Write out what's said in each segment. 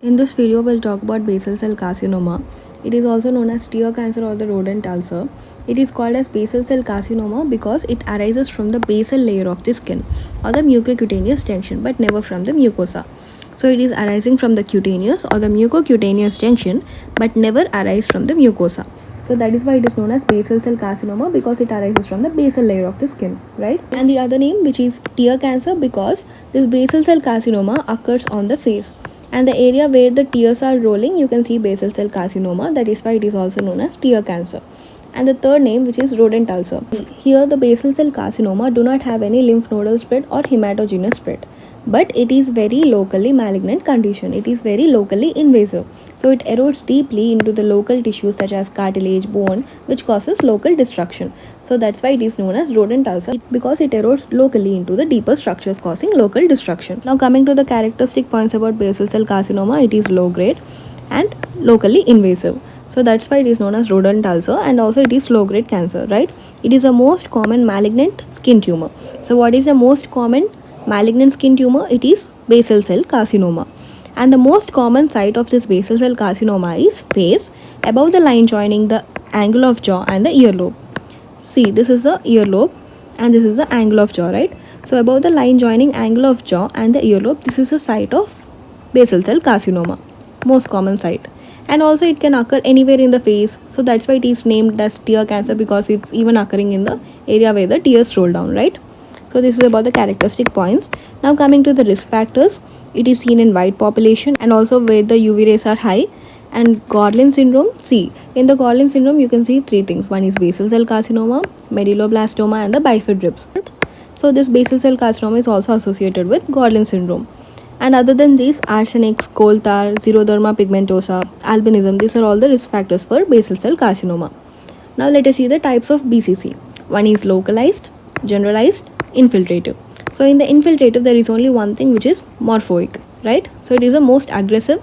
In this video, we'll talk about basal cell carcinoma. It is also known as tear cancer or the rodent ulcer. It is called as basal cell carcinoma because it arises from the basal layer of the skin or the mucocutaneous junction, but never from the mucosa. So it is arising from the cutaneous or the mucocutaneous junction, but never arise from the mucosa. So that is why it is known as basal cell carcinoma, because it arises from the basal layer of the skin, right? And the other name, which is tear cancer, because this basal cell carcinoma occurs on the face, and the area where the tears are rolling, you can see basal cell carcinoma. That is why it is also known as tear cancer. And the third name, which is rodent ulcer. Here the basal cell carcinoma do not have any lymph nodal spread or hematogenous spread, but it is very locally malignant condition. It is very locally invasive, so it erodes deeply into the local tissues such as cartilage, bone, which causes local destruction. So that's why it is known as rodent ulcer, because it erodes locally into the deeper structures, causing local destruction. Now coming to the characteristic points about basal cell carcinoma, it is low grade and locally invasive. So that's why it is known as rodent ulcer, and also it is low grade cancer, right? It is the most common malignant skin tumor. So what is the most common malignant skin tumor? It is basal cell carcinoma. And the most common site of this basal cell carcinoma is face, above the line joining the angle of jaw and the earlobe. See, this is the earlobe and this is the angle of jaw, right? So above the line joining angle of jaw and the earlobe, this is the site of basal cell carcinoma, most common site. And also it can occur anywhere in the face, so that's why it is named as tear cancer, because it's even occurring in the area where the tears roll down, right? So this is about the characteristic points. Now coming to the risk factors, it is seen in white population and also where the UV rays are high. And Gorlin syndrome, see, in the Gorlin syndrome you can see three things. One is basal cell carcinoma, medulloblastoma, and the bifid ribs. So this basal cell carcinoma is also associated with Gorlin syndrome. And other than these, arsenic, coal tar, xeroderma pigmentosa, albinism, these are all the risk factors for basal cell carcinoma. Now let us see the types of BCC. One is localized, generalized, infiltrative. So in the infiltrative, there is only one thing, which is morphoic, right? So it is the most aggressive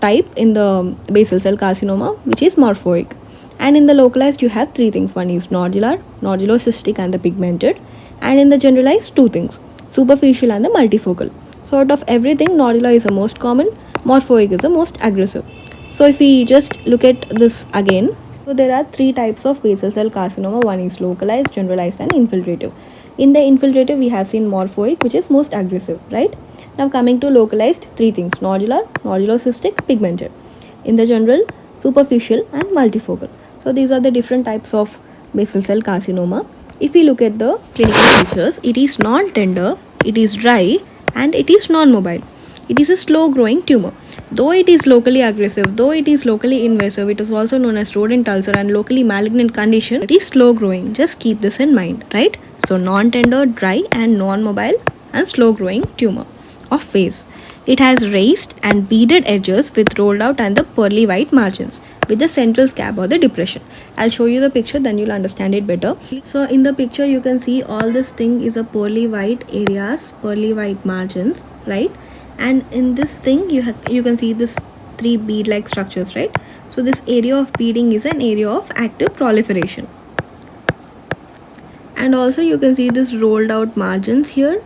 type in the basal cell carcinoma, which is morphoic. And in the localized, you have three things. One is nodular, nodulocystic, and the pigmented. And in the generalized, two things, superficial and the multifocal. So out of everything, nodular is the most common, morphoic is the most aggressive. So if we just look at this again, so there are three types of basal cell carcinoma. One is localized, generalized, and infiltrative. In the infiltrative, we have seen morphoic, which is most aggressive, right? Now coming to localized, three things, nodular, nodulocystic, pigmented. In the general, superficial, and multifocal. So these are the different types of basal cell carcinoma. If we look at the clinical features, it is non-tender, it is dry, and it is non-mobile. It is a slow growing tumor. Though it is locally aggressive, though it is locally invasive, it is also known as rodent ulcer and locally malignant condition, it is slow growing. Just keep this in mind, right? So non-tender, dry, and non-mobile, and slow growing tumor of face. It has raised and beaded edges with rolled out and the pearly white margins with the central scab or the depression. I'll show you the picture, then you'll understand it better. So in the picture you can see all this thing is a pearly white areas, pearly white margins, right? And in this thing you can see this three bead like structures, right? So this area of beading is an area of active proliferation. And also you can see this rolled out margins here,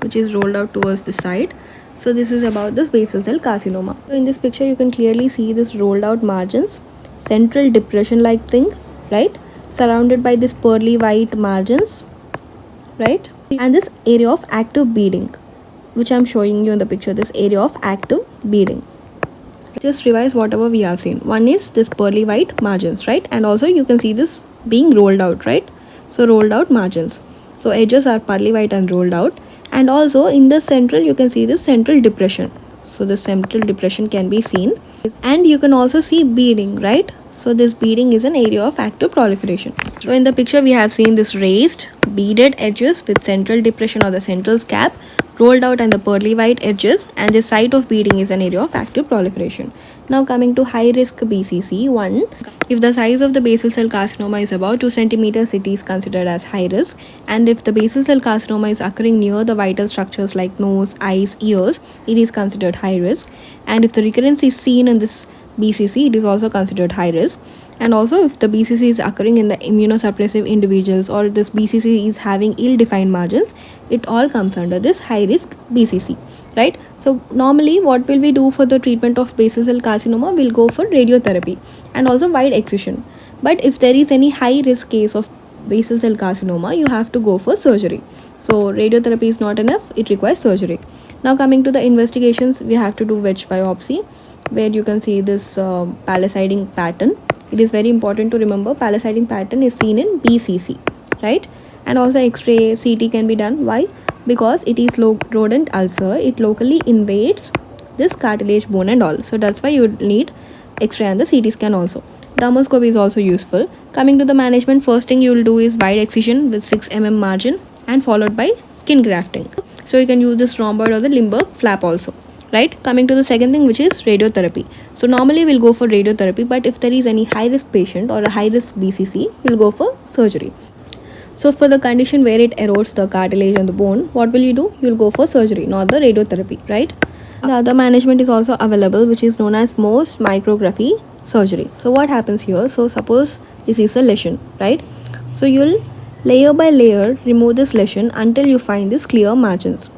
which is rolled out towards the side. So this is about this basal cell carcinoma. So in this picture you can clearly see this rolled out margins, central depression like thing, right? Surrounded by this pearly white margins, right? And this area of active beading, which I'm showing you in the picture, this area of active beading. Just revise whatever we have seen. One is this pearly white margins, right? And also you can see this being rolled out, right? So rolled out margins. So edges are pearly white and rolled out. And also in the central you can see this central depression. So the central depression can be seen, and you can also see beading, right? So this beading is an area of active proliferation. So in the picture we have seen this raised beaded edges with central depression or the central scab, rolled out and the pearly white edges, and the site of beading is an area of active proliferation. Now coming to high risk BCC. 1. If the size of the basal cell carcinoma is about 2 cm, it is considered as high risk. And if the basal cell carcinoma is occurring near the vital structures like nose, eyes, ears, it is considered high risk. And if the recurrence is seen in this BCC, it is also considered high risk. And also if the BCC is occurring in the immunosuppressive individuals, or this BCC is having ill-defined margins, it all comes under this high risk BCC, right? So normally what will we do for the treatment of basal cell carcinoma? We'll go for radiotherapy and also wide excision. But if there is any high risk case of basal cell carcinoma, you have to go for surgery. So radiotherapy is not enough, it requires surgery. Now coming to the investigations, we have to do wedge biopsy, where you can see this palisading pattern. It is very important to remember palisading pattern is seen in BCC, right? And also X-ray CT can be done. Why? Because it is rodent ulcer, it locally invades this cartilage bone and all. So that's why you need X-ray and the CT scan also. Dermoscopy is also useful. Coming to the management, first thing you will do is wide excision with 6 mm margin and followed by skin grafting. So you can use this rhomboid or the Limburg flap also, right? Coming to the second thing, which is radiotherapy. So normally we'll go for radiotherapy, but if there is any high risk patient or a high risk BCC, we'll go for surgery. So for the condition where it erodes the cartilage and the bone, what will you do? You'll go for surgery, not the radiotherapy, right? The other management is also available, which is known as Mohs micrography surgery. So what happens here? So suppose this is a lesion, right? So you'll layer by layer remove this lesion until you find this clear margins,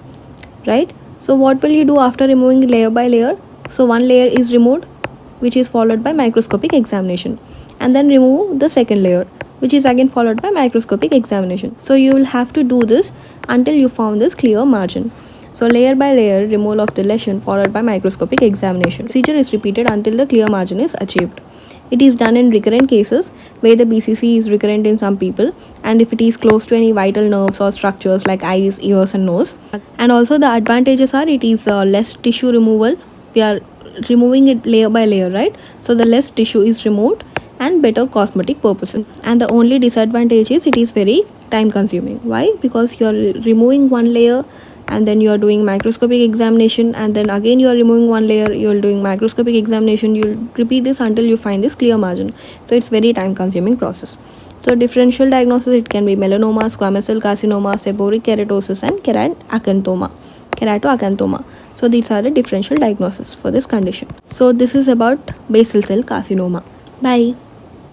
right? So what will you do after removing layer by layer? So one layer is removed, which is followed by microscopic examination, and then remove the second layer, which is again followed by microscopic examination. So you will have to do this until you found this clear margin. So layer by layer removal of the lesion followed by microscopic examination. Procedure is repeated until the clear margin is achieved. It is done in recurrent cases where the BCC is recurrent in some people, and if it is close to any vital nerves or structures like eyes, ears and nose. And also the advantages are it is less tissue removal. We are removing it layer by layer, right? So the less tissue is removed and better cosmetic purposes. And the only disadvantage is it is very time consuming. Why? Because you are removing one layer and then you are doing microscopic examination, and then again you are removing one layer, you are doing microscopic examination. You will repeat this until you find this clear margin. So it's very time consuming process. So differential diagnosis, it can be melanoma, squamous cell carcinoma, seborrheic keratosis and keratoacanthoma. So these are the differential diagnosis for this condition. So this is about basal cell carcinoma. Bye.